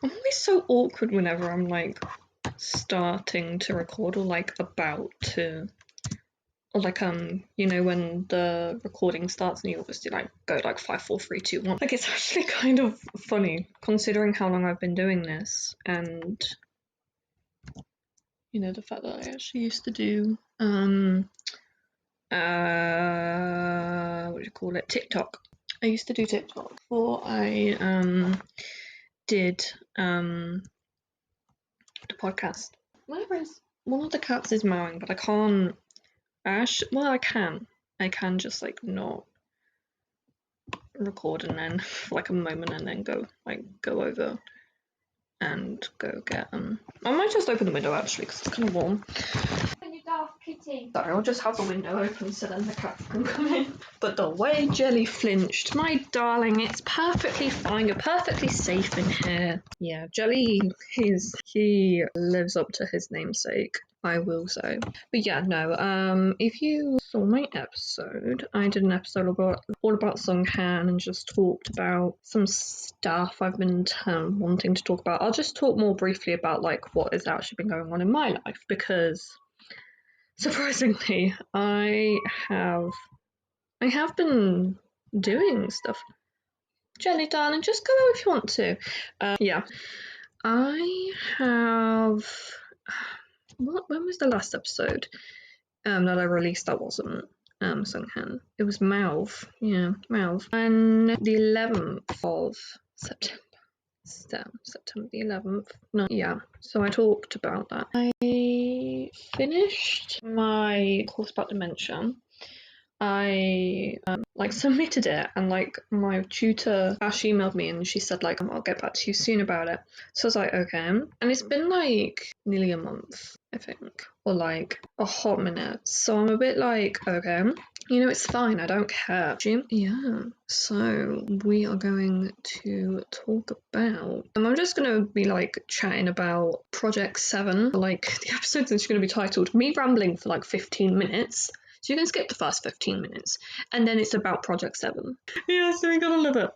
I'm always so awkward whenever I'm like starting to record or like about to, or like you know, when the recording starts and you obviously like go like 5, 4, 3, 2, 1. Like it's actually kind of funny considering how long I've been doing this, and you know, the fact that I actually used to do what do you call it, TikTok. I used to do TikTok before I did the podcast. Where is one of the cats is mowing, but I can't. Well, I can just like not record and then for like a moment and then go over and go get I might just open the window actually because it's kind of warm. Kitty. Sorry, I'll just have the window open so then the cats can come in. But the way Jelly flinched, my darling, it's perfectly fine. You're perfectly safe in here. Yeah, Jelly, he lives up to his namesake, I will say. But yeah, no, if you saw my episode, I did an episode all about Sunghan and just talked about some stuff I've been wanting to talk about. I'll just talk more briefly about like what has actually been going on in my life, because surprisingly, I have been doing stuff. Jelly, darling, just go out if you want to. Yeah, I have. When was the last episode that I released? That wasn't Sunghan. It was Mauve. Yeah, Mauve. And the 11th of September. September the 11th. No, yeah. So I talked about that. I finished my course about dementia. I submitted it, and like my tutor actually emailed me and she said like I'll get back to you soon about it. So I was like, okay. And it's been like nearly a month, I think, or like a hot minute. So I'm a bit like, okay, you know, it's fine, I don't care. Yeah, so we are going to talk about, and I'm just going to be like chatting about Project 7. Like the episode's actually going to be titled Me Rambling for like 15 minutes. So you can skip the first 15 minutes, and then it's about Project 7. Yeah, so we gotta love it.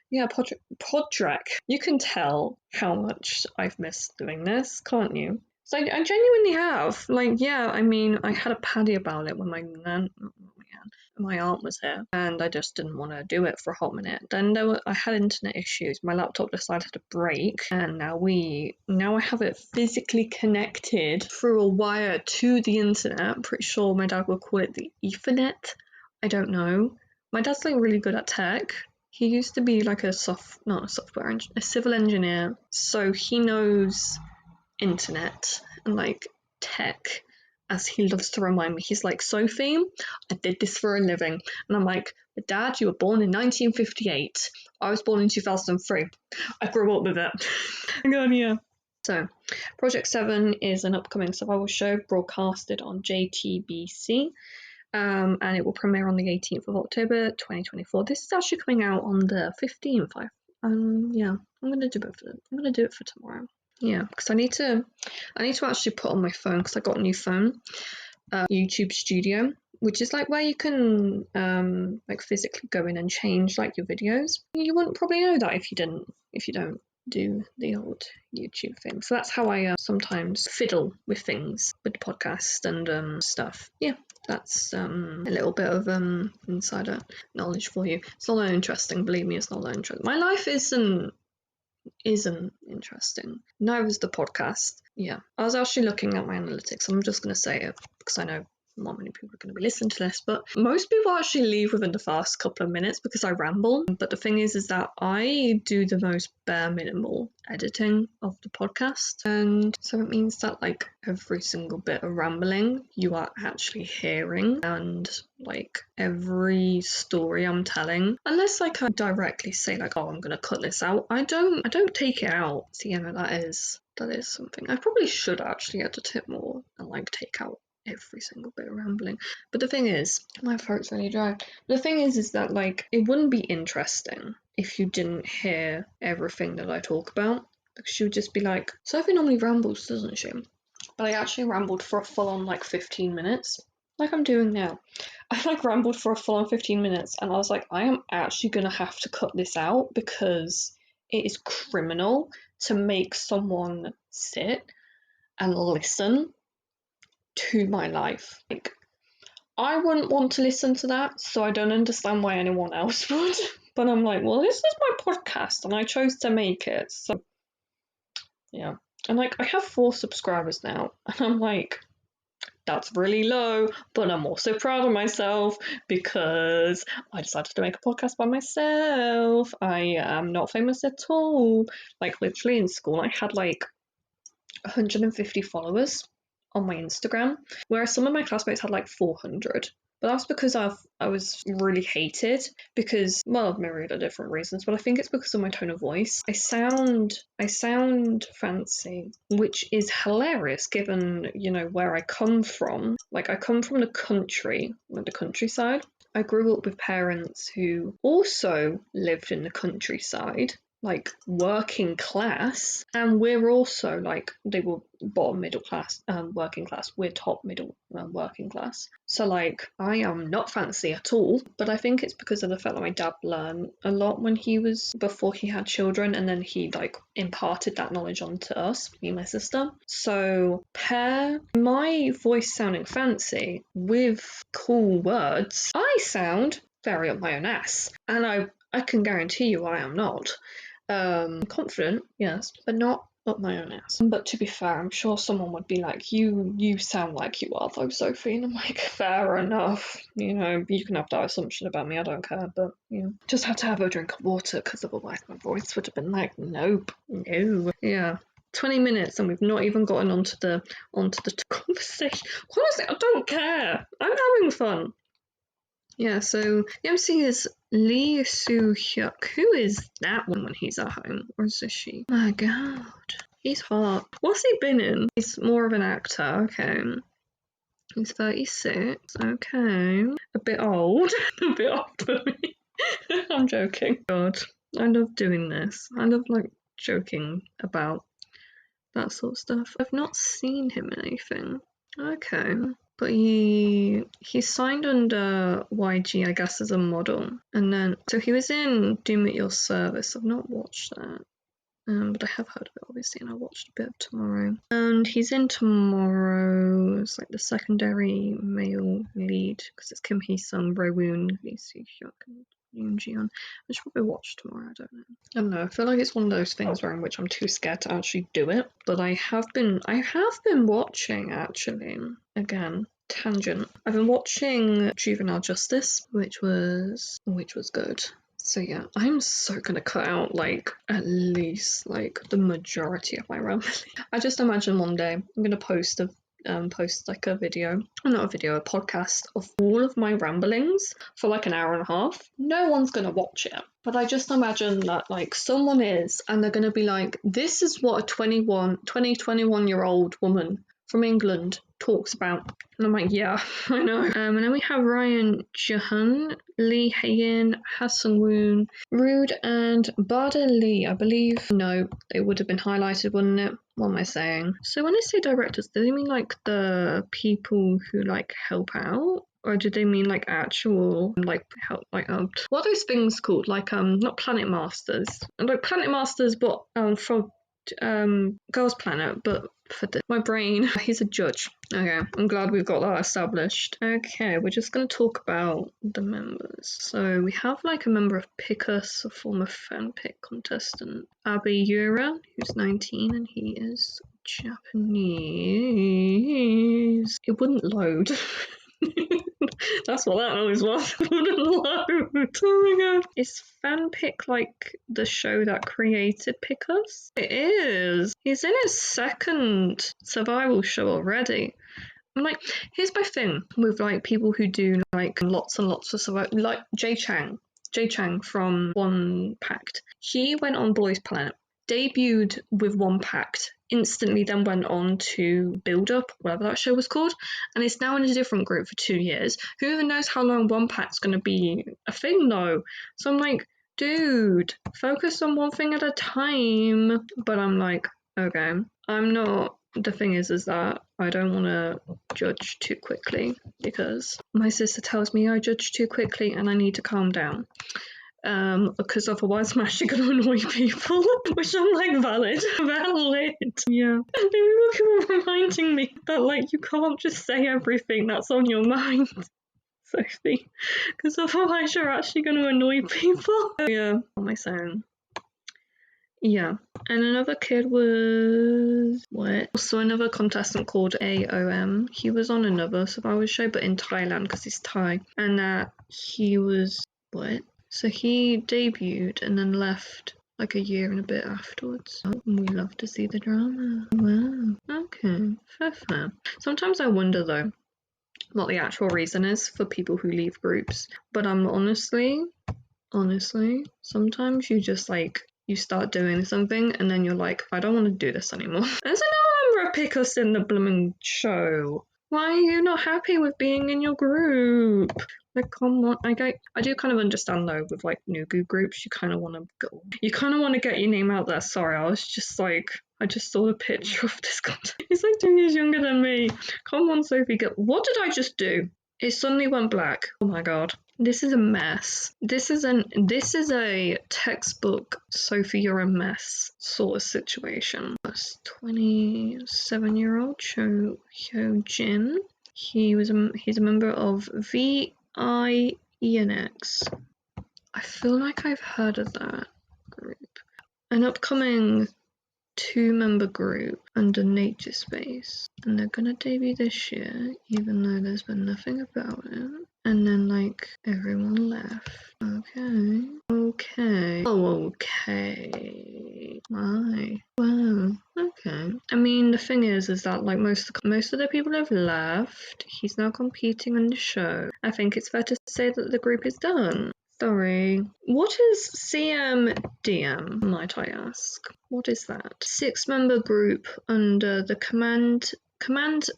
Yeah, Podrek. You can tell how much I've missed doing this, can't you? So I genuinely have. Like, yeah, I mean, I had a paddy about it when my aunt was here, and I just didn't want to do it for a hot minute. Then I had internet issues. My laptop decided to break, and now I have it physically connected through a wire to the internet. I'm pretty sure my dad would call it the Ethernet. I don't know. My dad's like really good at tech. He used to be like a civil engineer, so he knows internet and like tech, as he loves to remind me. He's like, Sophie, I did this for a living. And I'm like, but Dad, you were born in 1958. I was born in 2003. I grew up with it. God, yeah. So, Project 7 is an upcoming survival show broadcasted on JTBC. And it will premiere on the 18th of October 2024. This is actually coming out on the 15th. Yeah, I'm gonna do it for tomorrow. Yeah, because I need to actually put on my phone, because I got a new phone, YouTube Studio, which is like where you can like physically go in and change like your videos. You wouldn't probably know that if you don't do the old YouTube thing. So that's how I sometimes fiddle with things with the podcast and stuff. Yeah, that's a little bit of insider knowledge for you. It's not that interesting, believe me, it's not that interesting. My life isn't interesting. Neither is the podcast. Yeah, I was actually looking at my analytics, and I'm just going to say it because I know not many people are going to be listening to this, but most people actually leave within the first couple of minutes because I ramble. But the thing is that I do the most bare minimal editing of the podcast, and so it means that like every single bit of rambling you are actually hearing, and like every story I'm telling, unless like I directly say like, oh, I'm gonna cut this out, I don't take it out. So yeah, no, that is something I probably should actually edit it more and like take out every single bit of rambling. But the thing is, my throat's really dry. The thing is that like it wouldn't be interesting if you didn't hear everything that I talk about. Like, she would just be like, Sophie normally rambles, doesn't she? But I actually rambled for a full-on like 15 minutes, like I'm doing now. I like rambled for a full-on 15 minutes, and I was like, I am actually gonna have to cut this out because it is criminal to make someone sit and listen to my life. Like, I wouldn't want to listen to that, so I don't understand why anyone else would. But I'm like, well, this is my podcast and I chose to make it, so yeah. And like, I have 4 subscribers now, and I'm like, that's really low, but I'm also proud of myself because I decided to make a podcast by myself. I am not famous at all. Like, literally in school, I had like 150 followers on my Instagram, whereas some of my classmates had like 400. But that's because I was really hated because, well, myriad of different reasons, but I think it's because of my tone of voice. I sound fancy, which is hilarious given, you know, where I come from. Like, I come from the country, like the countryside. I grew up with parents who also lived in the countryside, like working class, and we're also like, they were bottom middle class, working class, we're top middle working class. So like, I am not fancy at all, but I think it's because of the fact that my dad learned a lot before he had children, and then he like imparted that knowledge onto us, me and my sister. So pair my voice sounding fancy with cool words, I sound very up my own ass, and I can guarantee you I am not. Confident, yes, but not up my own ass. But to be fair, I'm sure someone would be like, you sound like you are though, Sophie, and I'm like, fair enough, you know, you can have that assumption about me, I don't care, but you know, just have to have a drink of water, because otherwise my voice would have been like, nope, no. Yeah, 20 minutes and we've not even gotten onto the conversation. Honestly, I don't care, I'm having fun. Yeah, so the MC is Lee Soo-hyuk. Who is that one when he's at home? Or is this she? My god. He's hot. What's he been in? He's more of an actor, okay. He's 36, okay. A bit old. A bit old for me. I'm joking. God, I love doing this. I love, like, joking about that sort of stuff. I've not seen him in anything. Okay. But he signed under YG, I guess, as a model. And then, so he was in Doom at Your Service. I've not watched that. But I have heard of it, obviously, and I watched a bit of Tomorrow. And he's in Tomorrow. It's like the secondary male lead, because it's Kim Hee-sung, Rowoon, Lee Soo-hyuk, and Yoon Ji-yeon. I should probably watch Tomorrow, I don't know. I feel like it's one of those things where in which I'm too scared to actually do it. But I have been watching, actually, again, tangent. I've been watching Juvenile Justice, which was good. So yeah, I'm so gonna cut out like at least like the majority of my rambling. I just imagine one day I'm gonna post like a video, not a video, a podcast of all of my ramblings for like an hour and a half. No one's gonna watch it, but I just imagine that like someone is, and they're gonna be like, this is what a 21-year-old woman from England talks about. And I'm like, yeah, I know. And then we have Ryan Jahan, Lee Hae-in, Ha Sung-woon, Rude, and Bada Lee, I believe. No, they would have been highlighted, wouldn't it? What am I saying? So when they say directors, do they mean like the people who like help out? Or do they mean like actual like help, like what are those things called? Like not Planet Masters. Like Planet Masters, but for Girls Planet, but for my brain, he's a judge. Okay, I'm glad we've got that established. Okay, we're just going to talk about the members. So we have like a member of Pickus, a former fanpick contestant, Abe Yura, who's 19 and he is Japanese. It wouldn't load. That's what that noise was. Wouldn't load. Oh my god. Is fanpick like the show that created Pickus? It is. He's in his second survival show already. I'm like, here's my thing with like people who do like lots and lots of survival, like Jay Chang from One Pact. He went on Boys Planet, debuted with One Pact, instantly then went on to Build Up, whatever that show was called, and is now in a different group for 2 years. Who even knows how long One Pact's going to be a thing though? So I'm like, dude, focus on one thing at a time. But I'm like, okay, I'm not. The thing is that I don't want to judge too quickly because my sister tells me I judge too quickly and I need to calm down. because otherwise I'm actually gonna annoy people, which I'm like, valid. Yeah. Maybe we'll keep reminding me that like you can't just say everything that's on your mind, Sophie, because otherwise you're actually gonna annoy people. Yeah, what am I saying? Yeah, and another kid was what? Also another contestant called AOM. He was on another Survivor show, but in Thailand because he's Thai, and he was what? So he debuted and then left like a year and a bit afterwards. Oh, we love to see the drama. Wow. Okay, fair. Sometimes I wonder though what the actual reason is for people who leave groups, but I'm honestly, sometimes you just like you start doing something and then you're like, I don't want to do this anymore. And so no one will pick us in the blooming show. Why are you not happy with being in your group? Like, come on. I do kind of understand though with like new groups, you kind of want to go. You kind of want to get your name out there. Sorry, I was just like, I just saw a picture of this guy. He's like 2 years younger than me. Come on, Sophie. What did I just do? It suddenly went black. Oh my god. This is a mess. This is a textbook Sophie, you're a mess sort of situation. That's 27-year-old Hyojin. He's a member of VIENX. I feel like I've heard of that group. An upcoming 2-member group under Nature Space, and they're gonna debut this year, even though there's been nothing about it. And then like everyone left. Okay. Oh, okay. My. Wow. Okay. I mean, the thing is that like most of the people have left. He's now competing on the show. I think it's fair to say that the group is done. Sorry. What is CMDM, might I ask? What is that? 6-member group under the command.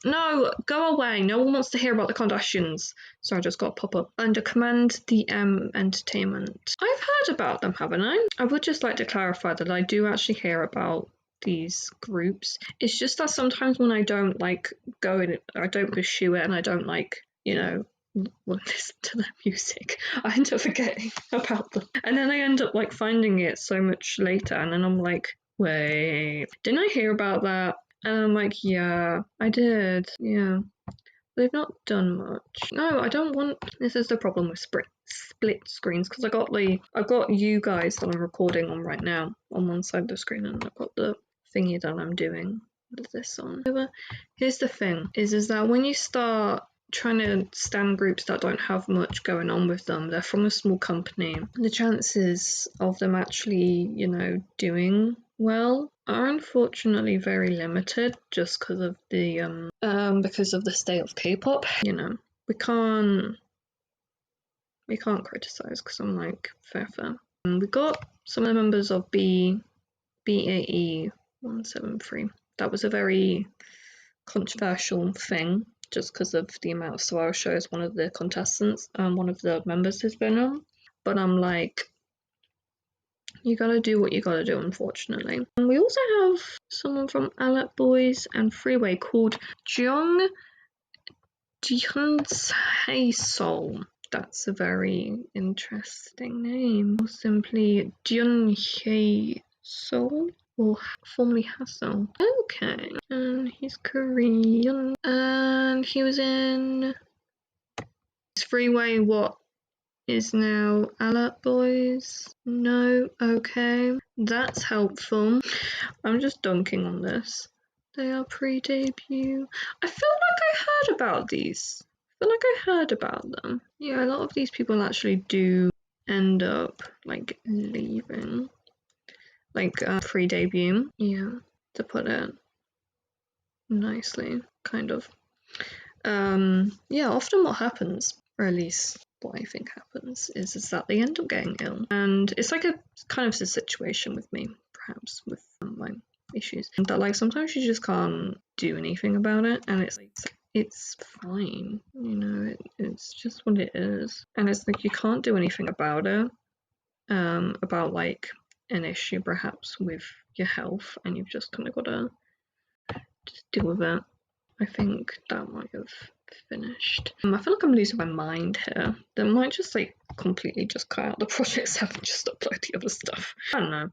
No, go away. No one wants to hear about the Kardashians. Sorry, I just got a pop-up. Under Command DM Entertainment. I've heard about them, haven't I? I would just like to clarify that I do actually hear about these groups. It's just that sometimes when I don't like go in, I don't pursue it, and I don't like, listen to their music, I end up forgetting about them. And then I end up like finding it so much later, and then I'm like, wait, didn't I hear about that? And I'm like, yeah, I did, yeah. They've not done much. No, I don't want. This is the problem with split screens, because I've got you guys that I'm recording on right now on one side of the screen, and I've got the thingy that I'm doing with this on. Here's the thing: is that when you start trying to stand groups that don't have much going on with them, they're from a small company, the chances of them actually, doing well are unfortunately very limited, just because of the state of K-pop. We can't criticize, because I'm like, fair. We got some of the members of BAE 173. That was a very controversial thing, just because of the amount of Survivor shows one of the contestants, one of the members has been on. But I'm like, you gotta do what you gotta do, unfortunately. And we also have someone from Alert Boys and Freeway called Jung Sol. That's a very interesting name. Or simply Jung Sol, or formerly Hassel. Okay, and he's Korean, and he was in Freeway. What is now Alert Boys? No, okay, that's helpful. I'm just dunking on this. They are pre-debut. I feel like I heard about these. I feel like I heard about them. Yeah, a lot of these people actually do end up like leaving. Like pre-debut. Yeah, to put it nicely, kind of. Yeah, often what happens, or at least what I think happens, is that they end up getting ill. And it's like a kind of a situation with me, perhaps, with my issues, that like sometimes you just can't do anything about it, and it's fine, it's just what it is. And it's like you can't do anything about it, about like an issue perhaps with your health, and you've just kind of got to just deal with it. I think that might have finished. I feel like I'm losing my mind here. They might just like completely just cut out the projects and just upload the other stuff. I don't know.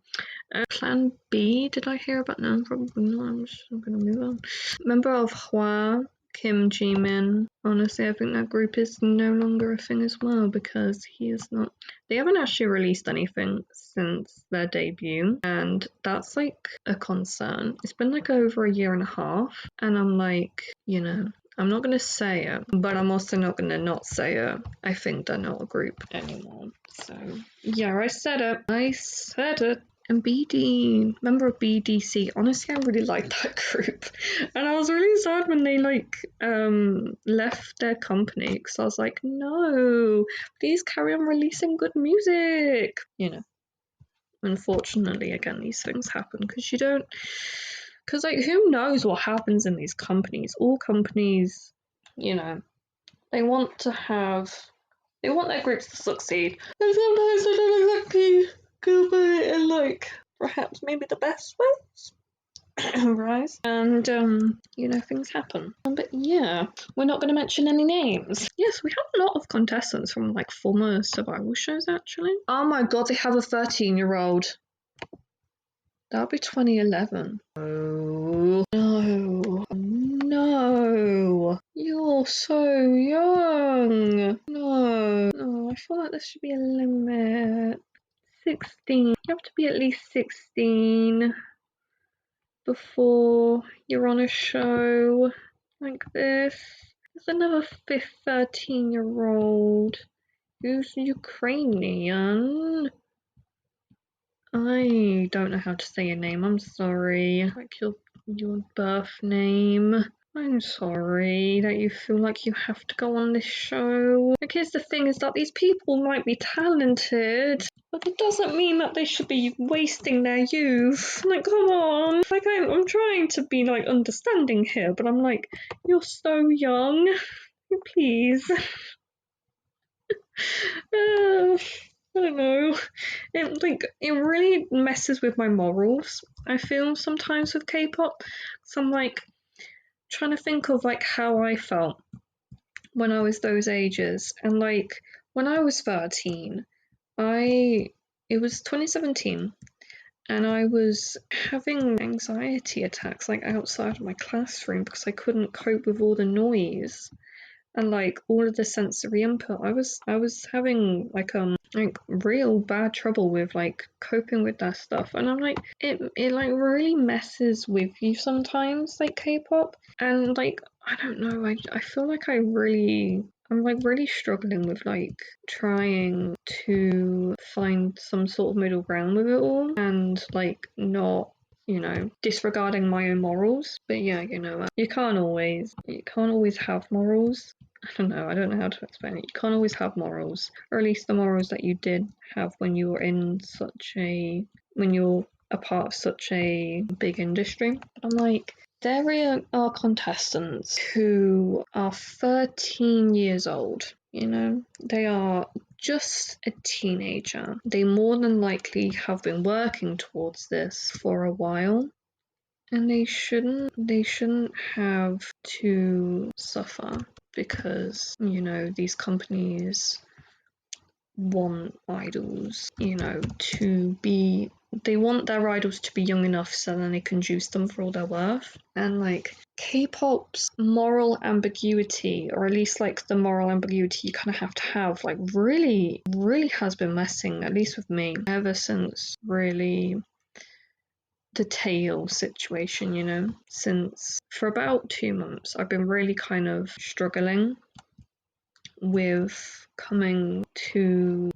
Plan B, did I hear about? No, probably not. I'm gonna move on. Member of Hwa, Kim Jimin. Honestly, I think that group is no longer a thing as well because he is not. They haven't actually released anything since their debut, and that's like a concern. It's been like over a year and a half, and I'm like, you know, I'm not gonna say it, but I'm also not gonna not say it. I think they're not a group anymore. So yeah, I said it. I said it. And BD, member of BDC, honestly, I really liked that group. And I was really sad when they, like, left their company, because I was like, no, please carry on releasing good music. You know, unfortunately, again, these things happen, because you don't, because, like, who knows what happens in these companies? All companies, you know, they want their groups to succeed. And sometimes they don't exactly go about it in, like, perhaps maybe the best ways. Right? And, you know, things happen. But yeah, we're not going to mention any names. Yes, we have a lot of contestants from, like, former survival shows, actually. Oh my god, they have a 13-year-old. That'll be 2011. Oh, no. No. You're so young. No, I feel like there should be a limit. 16. You have to be at least 16 before you're on a show like this. There's another 13-year-old who's Ukrainian. I don't know how to say your name, I'm sorry. Like your birth name. I'm sorry that you feel like you have to go on this show. Like, here's the thing, is that these people might be talented, but it doesn't mean that they should be wasting their youth. Like, come on. Like, I'm trying to be, like, understanding here, but I'm like, you're so young. Please. I don't know. It really messes with my morals, I feel, sometimes with K-pop. So I'm, like, trying to think of, like, how I felt when I was those ages. And, like, when I was 13, it was 2017, and I was having anxiety attacks, like, outside of my classroom because I couldn't cope with all the noise and, like, all of the sensory input. I was having, like real bad trouble with, like, coping with that stuff, and I'm like, it like really messes with you sometimes, like, K-pop. And, like, I don't know, I feel like I'm like really struggling with, like, trying to find some sort of middle ground with it all, and, like, not, you know, disregarding my own morals. But yeah, you know, you can't always have morals. I don't know how to explain it. You can't always have morals, or at least the morals that you did have when you were when you're a part of such a big industry. But I'm like, there are contestants who are 13 years old, you know? They are just a teenager. They more than likely have been working towards this for a while. And they shouldn't have to suffer because, you know, these companies want idols, you know, they want their idols to be young enough so then they can juice them for all their worth. And, like, K-pop's moral ambiguity, or at least, like, the moral ambiguity you kind of have, like, really, really has been messing, at least with me, ever since really the tail situation, you know. Since for about 2 months I've been really kind of struggling with coming to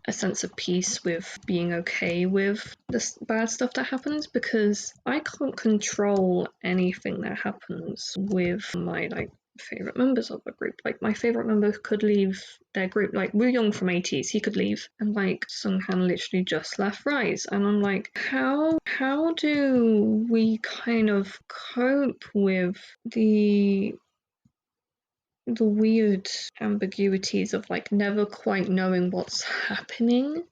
a sense of peace with being okay with this bad stuff that happens, because I can't control anything that happens with my, like, favorite members of the group. Like, my favorite member could leave their group, like Woo Young from ATEEZ, he could leave, and, like, Sunghan literally just left Rise, and I'm like, how do we kind of cope with the weird ambiguities of, like, never quite knowing what's happening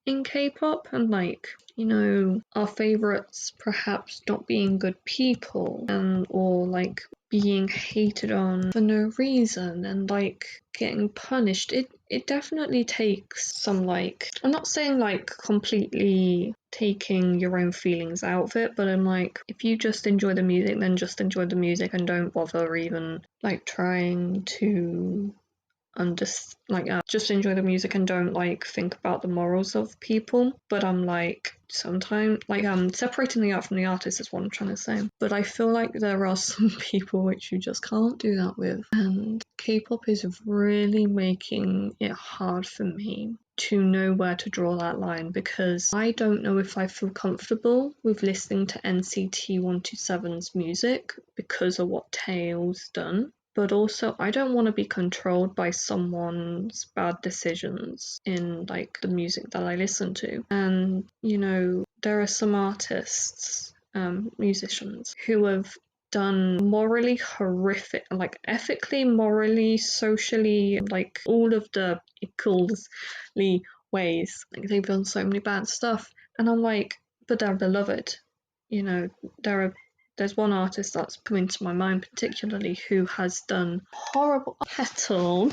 in K-pop, and like, you know, our favorites perhaps not being good people, and or like being hated on for no reason and like getting punished. It definitely takes some, like, I'm not saying like completely taking your own feelings out of it, but I'm like, if you just enjoy the music, then just enjoy the music and don't bother even like trying to just enjoy the music and don't like think about the morals of people. But I'm like, sometimes like separating the art from the artist is what I'm trying to say, but I feel like there are some people which you just can't do that with, and K-pop is really making it hard for me to know where to draw that line, because I don't know if I feel comfortable with listening to NCT 127's music because of what Taeil's done. But also, I don't want to be controlled by someone's bad decisions in like the music that I listen to. And you know, there are some artists, musicians who have done morally horrific, like ethically, morally, socially, like all of the equally ways. Like they've done so many bad stuff, and I'm like, but they're beloved. You know, there's one artist that's coming to my mind particularly who has done horrible Petal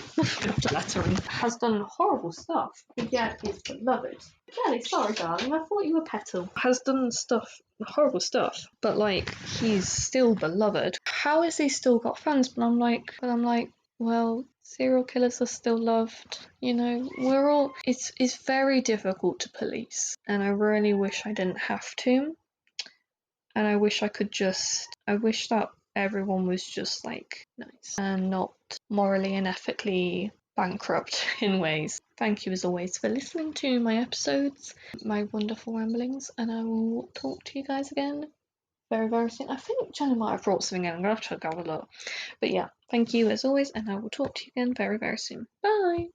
lettering has done horrible stuff, but yet is beloved. Kelly, sorry darling, I thought you were Petal. Has done horrible stuff, but like he's still beloved. How has he still got fans? But I'm like, well, serial killers are still loved. You know, we're all. It's very difficult to police, and I really wish I didn't have to. And I wish that everyone was just like nice and not morally and ethically bankrupt in ways. Thank you as always for listening to my episodes, my wonderful ramblings, and I will talk to you guys again very, very soon. I think Jenna might have brought something in. I'm gonna have to go have a look. But yeah, thank you as always, and I will talk to you again very, very soon. Bye!